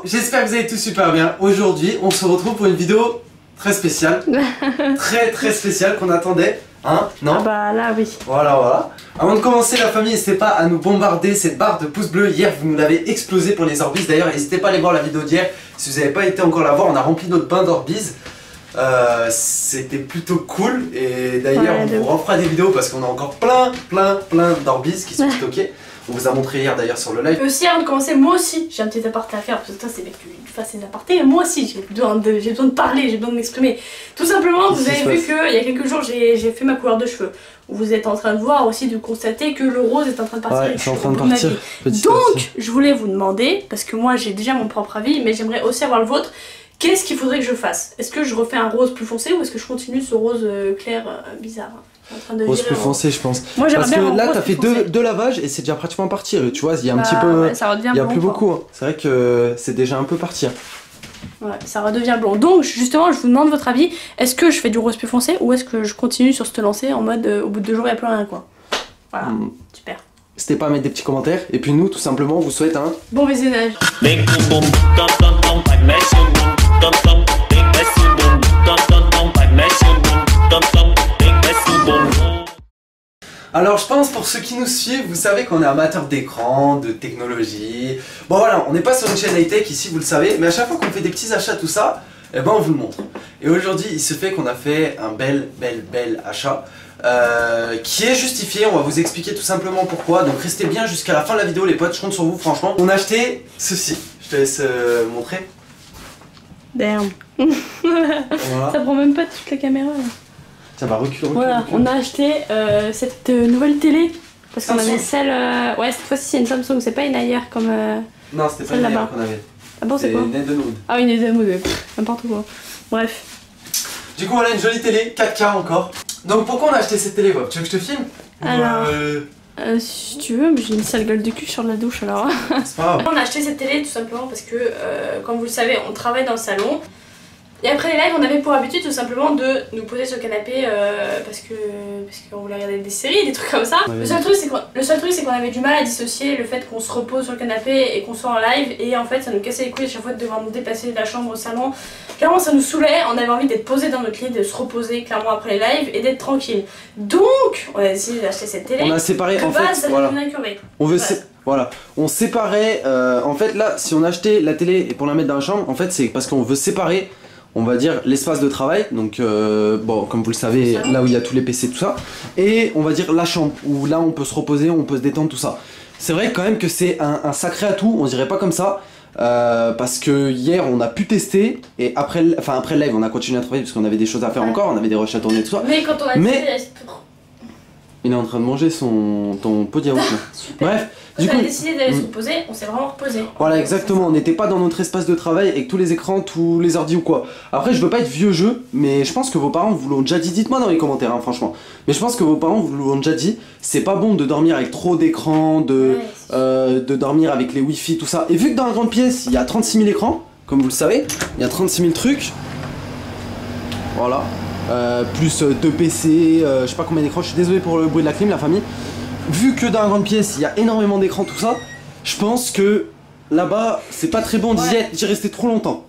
j'espère que vous allez tous super bien. Aujourd'hui, on se retrouve pour une vidéo très spéciale. très spéciale qu'on attendait. Hein? Non? Ah bah là, oui. Voilà. Avant de commencer, la famille, n'hésitez pas à nous bombarder cette barre de pouces bleus. Hier, vous nous l'avez explosé pour les Orbeez. D'ailleurs, n'hésitez pas à aller voir la vidéo d'hier. Si vous n'avez pas été encore la voir, on a rempli notre bain d'Orbeez. C'était plutôt cool. Et d'ailleurs, on vous refera des vidéos parce qu'on a encore plein d'Orbeez qui sont stockés. On vous a montré hier d'ailleurs sur le live. Aussi, avant de commencer, moi aussi j'ai un petit aparté à faire parce que toi c'est bien que tu fasses des apartés, mais moi aussi j'ai besoin de parler, j'ai besoin de m'exprimer. Tout simplement, vous avez vu qu'il y a quelques jours j'ai fait ma couleur de cheveux. Vous êtes en train de voir aussi, de constater que le rose est en train de partir. Ouais, c'est en train de partir. Donc, je voulais vous demander, parce que moi j'ai déjà mon propre avis, mais j'aimerais aussi avoir le vôtre. Qu'est-ce qu'il faudrait que je fasse? Est-ce que je refais un rose plus foncé ou est-ce que je continue ce rose clair bizarre? Rose plus foncé, je pense. Moi, parce que là, t'as fait deux lavages et c'est déjà pratiquement parti. Tu vois, il y a un petit peu. Ouais, ça redevient il y a blond, plus beaucoup. Hein. C'est vrai que c'est déjà un peu parti. Ouais, ça redevient blond. Donc, justement, je vous demande votre avis. Est-ce que je fais du rose plus foncé ou est-ce que je continue sur ce lancé en mode au bout de 2 jours, il n'y a plus rien, quoi. Voilà, super. N'hésitez pas à mettre des petits commentaires. Et puis, nous, tout simplement, on vous souhaite un bon visionnage. Alors je pense pour ceux qui nous suivent, vous savez qu'on est amateurs d'écran, de technologie. Bon voilà, on n'est pas sur une chaîne high-tech ici, vous le savez, mais à chaque fois qu'on fait des petits achats, tout ça, eh ben on vous le montre. Et aujourd'hui, il se fait qu'on a fait un bel achat qui est justifié, on va vous expliquer tout simplement pourquoi. Donc restez bien jusqu'à la fin de la vidéo les potes, je compte sur vous franchement. On a acheté ceci, je te laisse montrer. Damn. Voilà. Ça prend même pas toute la caméra là. Ça va recule. Voilà, on a acheté cette nouvelle télé parce qu'on avait celle. Ouais, cette fois-ci c'est une Samsung, c'est pas une ailleurs comme. Non, c'était pas une ailleurs qu'on avait. Ah bon, c'est quoi? Une Edenwood. Ah, une Edenwood, n'importe quoi. Bref. Du coup, voilà une jolie télé, 4K encore. Donc, pourquoi on a acheté cette télé, Bob? Tu veux que je te filme? Alors. Si tu veux, mais j'ai une sale gueule de cul sur la douche alors. C'est pas grave. On a acheté cette télé tout simplement parce que, comme vous le savez, on travaille dans le salon. Et après les lives, on avait pour habitude tout simplement de nous poser sur le canapé parce qu'on voulait regarder des séries, des trucs comme ça. Le seul truc c'est qu'on avait du mal à dissocier le fait qu'on se repose sur le canapé et qu'on soit en live, et en fait ça nous cassait les couilles à chaque fois de devoir nous déplacer de la chambre au salon. Clairement ça nous saoulait, on avait envie d'être posé dans notre lit, de se reposer clairement après les lives et d'être tranquille. Donc on a décidé d'acheter cette télé. On a séparé en fait, voilà. On séparait, en fait là si on achetait la télé et pour la mettre dans la chambre, en fait c'est parce qu'on veut séparer, on va dire, l'espace de travail, donc bon, comme vous le savez, là où il y a tous les PC, tout ça, et on va dire la chambre, où là on peut se reposer, on peut se détendre, tout ça. C'est vrai quand même que c'est un sacré atout, on dirait pas comme ça, parce que hier on a pu tester, et après le live on a continué à travailler parce qu'on avait des choses à faire encore, on avait des rushs à tourner, tout ça. Mais quand on a il est en train de manger ton pot de yaourt. Bref, du coup, on a décidé d'aller se reposer, on s'est vraiment reposé. Voilà, exactement, on n'était pas dans notre espace de travail avec tous les écrans, tous les ordi ou quoi. Après, je veux pas être vieux jeu, mais je pense que vos parents vous l'ont déjà dit. Dites-moi dans les commentaires, hein, franchement. Mais je pense que vos parents vous l'ont déjà dit. C'est pas bon de dormir avec trop d'écrans, de dormir avec les wifi, tout ça. Et vu que dans la grande pièce, il y a 36 000 écrans, comme vous le savez, il y a 36 000 trucs. Voilà. Plus 2 PC, je sais pas combien d'écrans, je suis désolé pour le bruit de la clim, la famille. Vu que dans la grande pièce il y a énormément d'écrans, tout ça, je pense que là-bas c'est pas très bon d'y rester trop longtemps.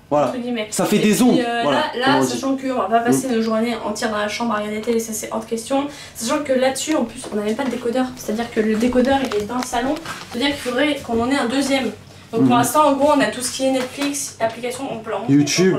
Voilà. Ça fait des ondes. Là, sachant qu'on va pas passer nos journées entières dans la chambre à regarder la télé, ça c'est hors de question. Sachant que là-dessus, en plus, on n'avait pas de décodeur. C'est-à-dire que le décodeur il est dans le salon. C'est-à-dire qu'il faudrait qu'on en ait un deuxième. Donc pour l'instant, en gros, on a tout ce qui est Netflix, application, on peut leur montrer. YouTube.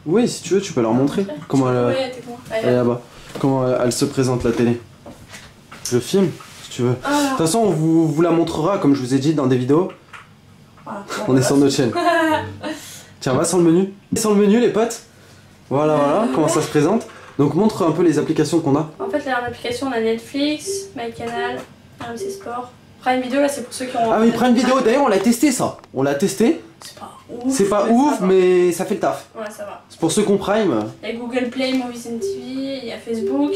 Oui, si tu veux, tu peux leur montrer. Comment elle là-bas. Comment elle se présente la télé. Je filme, si tu veux. De toute façon, on vous la montrera, comme je vous ai dit, dans des vidéos. On est sur notre chaîne. Tiens, va sur le menu. Sur le menu, les potes. Voilà, comment ça se présente. Donc montre un peu les applications qu'on a. En fait, là, en application, on a Netflix, MyCanal, RMC Sport. Prime Video, là, c'est pour ceux qui ont... Ah oui, Prime Video, d'ailleurs, on l'a testé, ça. On l'a testé. C'est pas ouf, mais ça fait le taf. Ouais, ça va. C'est pour ceux qui ont Prime. Il y a Google Play, Movies and TV, il y a Facebook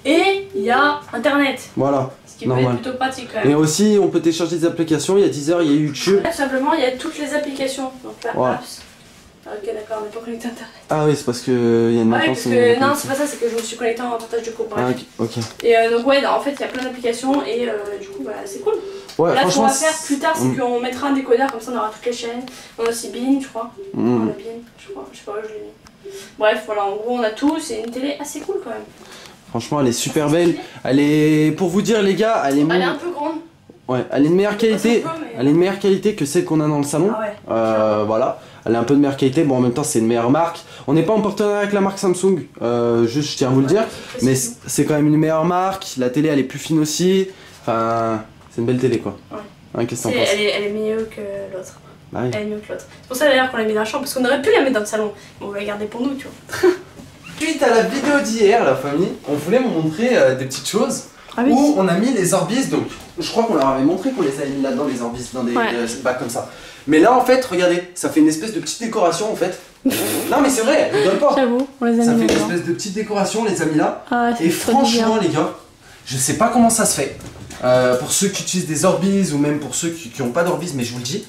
et il y a Internet. Voilà. Ce qui peut être plutôt pratique quand même. Et aussi, on peut télécharger des applications, il y a Deezer, il y a YouTube. Là, tout simplement, il y a toutes les applications. Donc là, apps. Ok, d'accord, on n'est pas connecté à Internet. Ah oui, c'est parce qu'il y a une maintenance. Non, c'est pas ça, c'est que je me suis connecté en partage de cours. Ah, ok. Et donc, ouais, en fait, il y a plein d'applications et du coup, bah, c'est cool. Ouais, Là, ce qu'on franchement. va faire plus tard, c'est qu'on mettra un décodeur, comme ça on aura toutes les chaînes. On a aussi Bean, je crois. On a Bean, je crois, je sais pas où je l'ai mis. Bref, voilà, en gros, on a tout. C'est une télé assez cool quand même. Franchement, elle est super belle. Elle est, pour vous dire, les gars, elle est un peu grande. Ouais, elle est de meilleure qualité. Elle est de meilleure qualité que celle qu'on a dans le salon. Ah ouais. Voilà. Elle est un peu de meilleure qualité. Bon, en même temps, c'est une meilleure marque. On n'est pas en partenariat avec la marque Samsung. Juste, je tiens à vous le dire. Mais c'est quand même une meilleure marque. La télé, elle est plus fine aussi. Enfin, c'est une belle télé, quoi. Ouais. Hein, qu'est-ce que t'en penses? Elle est mieux que l'autre. Bah oui. Elle est mieux que l'autre. C'est pour ça d'ailleurs qu'on l'a mis dans la chambre, parce qu'on aurait pu la mettre dans le salon. Mais on va la garder pour nous, tu vois. Suite à la vidéo d'hier, la famille, on voulait vous montrer des petites choses. Ah oui. Où on a mis les Orbis. Donc, je crois qu'on leur avait montré qu'on les avait mis là-dedans, les Orbis, dans des bacs comme ça. Mais là, en fait, regardez, ça fait une espèce de petite décoration, en fait. Non, mais c'est vrai, je donne pas. J'avoue, on les a mis Ça fait une dedans. espèce de petite décoration, on les a mis là. Ah, et franchement, les gars, je sais pas comment ça se fait. Pour ceux qui utilisent des Orbis ou même pour ceux qui ont pas d'Orbis, mais je vous le dis,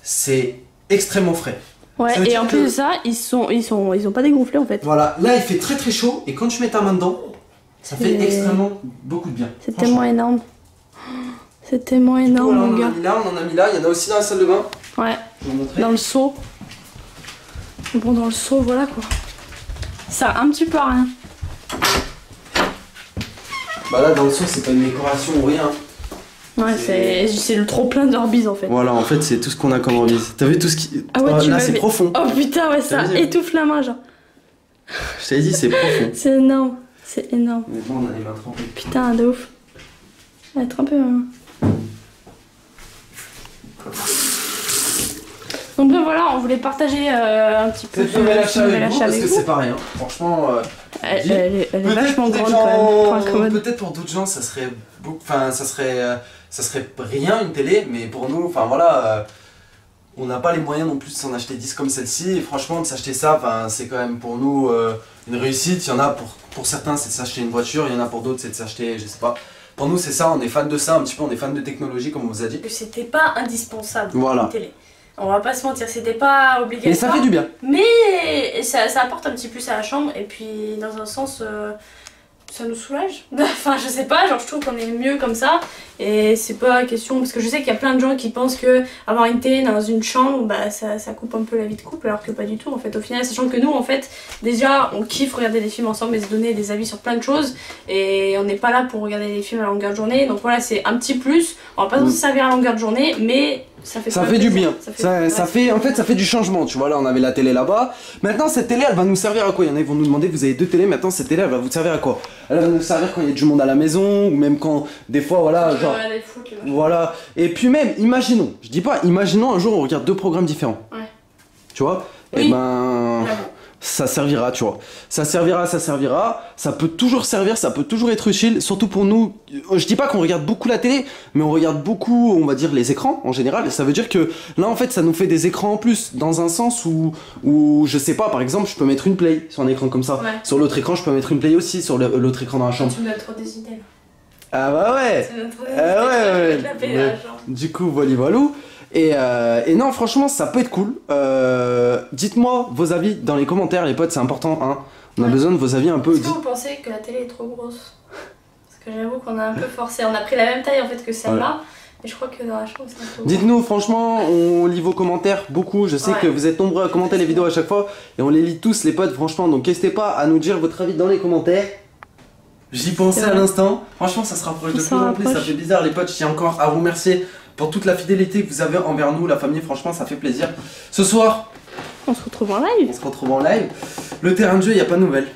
c'est extrêmement frais. Ouais, et en plus de ça, ils ont pas dégonflé en fait. Voilà, là il fait très très chaud et quand tu mets ta main dedans, ça fait extrêmement beaucoup de bien. C'est tellement énorme. C'est tellement énorme, mon gars. On en a mis là, il y en a aussi dans la salle de bain. Ouais, je vais vous montrer. dans le seau. Bon, dans le seau, voilà quoi. Ça a un petit peu à rien. Bah là, dans le seau, c'est pas une décoration ou rien. Ouais, c'est le trop plein d'Orbis en fait. Voilà, en fait, c'est tout ce qu'on a comme Orbis. T'as vu tout ce qui. Ah ouais, là, c'est profond. Oh putain, ouais, ça étouffe la main, genre. Je t'avais dit, c'est profond. C'est énorme, c'est énorme. Maintenant, on a les mains trempées. Putain, de ouf. Elle est trempée, maman. Donc ben voilà, on voulait partager un petit peu cette nouvelle achat avec vous, parce que vous. c'est pas rien. Franchement, elle est vachement grande quand même. Peut-être pour d'autres gens, ça serait ça serait rien une télé, mais pour nous, enfin voilà, on n'a pas les moyens non plus de s'en acheter 10 comme celle-ci. Et franchement, de s'acheter ça, c'est quand même pour nous une réussite. Il y en a pour certains, c'est de s'acheter une voiture, il y en a pour d'autres, c'est de s'acheter, je sais pas. Pour nous, c'est ça, on est fan de ça un petit peu, on est fan de technologie, comme on vous a dit. Que c'était pas indispensable, voilà. Une télé. On va pas se mentir, c'était pas obligatoire. Mais ça fait du bien. Mais ça apporte un petit plus à la chambre, et puis dans un sens, ça nous soulage. Enfin, je sais pas, genre je trouve qu'on est mieux comme ça. Et c'est pas question, parce que je sais qu'il y a plein de gens qui pensent que avoir une télé dans une chambre, bah ça coupe un peu la vie de couple, alors que pas du tout en fait. Au final, sachant que nous en fait, déjà on kiffe regarder des films ensemble et se donner des avis sur plein de choses. Et on n'est pas là pour regarder des films à longueur de journée. Donc voilà, c'est un petit plus. On va pas s'en servir à longueur de journée, mais ça fait du bien. En fait, ça fait du changement. Tu vois, là, on avait la télé là-bas. Maintenant, cette télé, elle va nous servir à quoi? Il y en a qui vont nous demander, vous avez 2 télés, maintenant, cette télé, elle va vous servir à quoi? Elle va nous servir quand il y a du monde à la maison, ou même quand, des fois, voilà, genre... Voilà. Et puis même, imaginons, je dis pas, imaginons un jour, on regarde 2 programmes différents. Ouais. Tu vois? Oui. Et ben... ça servira, tu vois. Ça servira, ça peut toujours servir, ça peut toujours être utile, surtout pour nous. Je dis pas qu'on regarde beaucoup la télé, mais on regarde beaucoup, on va dire, les écrans en général. Et ça veut dire que là, en fait, ça nous fait des écrans en plus, dans un sens où je sais pas, par exemple, je peux mettre une play sur un écran comme ça. Ouais. Sur l'autre écran, je peux mettre une play aussi, sur l'autre écran dans la chambre. Tu me donnes trop des idées là. Ah bah ouais. Ouais. Du coup, voilou. Et non, franchement, ça peut être cool. Dites-moi vos avis dans les commentaires, les potes, c'est important. Hein. On a besoin de vos avis un peu. Est-ce que vous pensez que la télé est trop grosse? Parce que j'avoue qu'on a un peu forcé. On a pris la même taille en fait que celle-là. Mais je crois que dans la chambre, c'est un peu. Dites-nous, franchement, on lit vos commentaires beaucoup. Je sais que vous êtes nombreux à commenter les vidéos à chaque fois. Et on les lit tous, les potes, franchement. Donc n'hésitez pas à nous dire votre avis dans les commentaires. J'y pensais à l'instant. Franchement, ça se rapproche de plus en plus. Ça fait bizarre, les potes. Je tiens encore à vous remercier pour toute la fidélité que vous avez envers nous, la famille. Franchement, ça fait plaisir. Ce soir, on se retrouve en live. Le terrain de jeu, il n'y a pas de nouvelles.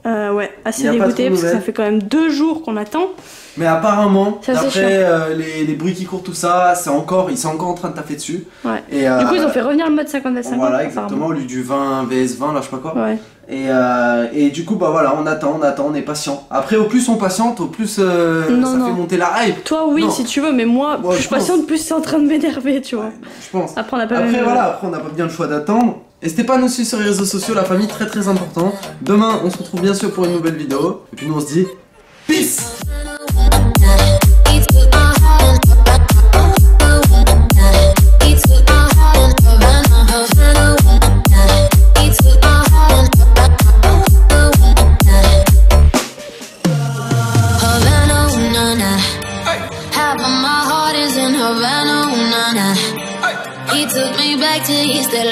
Ouais, assez dégoûté parce que ça fait quand même 2 jours qu'on attend. Mais apparemment, d'après les bruits qui courent, tout ça, ils sont encore en train de taffer dessus. Ouais. Et du coup, ils ont fait revenir le mode 50 à 50. Voilà, exactement, au lieu du 20 vs 20, là, je sais pas quoi. Ouais. Et du coup, bah voilà, on attend, on est patient. Après, au plus on patiente, au plus ça fait monter la hype. Toi, oui, si tu veux, mais moi, plus je patiente, plus c'est en train de m'énerver, tu vois. Ouais, non, je pense. Après, on n'a pas bien le choix d'attendre. N'hésitez pas à nous suivre sur les réseaux sociaux, la famille, très très important. Demain, on se retrouve bien sûr pour une nouvelle vidéo. Et puis nous, on se dit peace. Half of my heart is triste,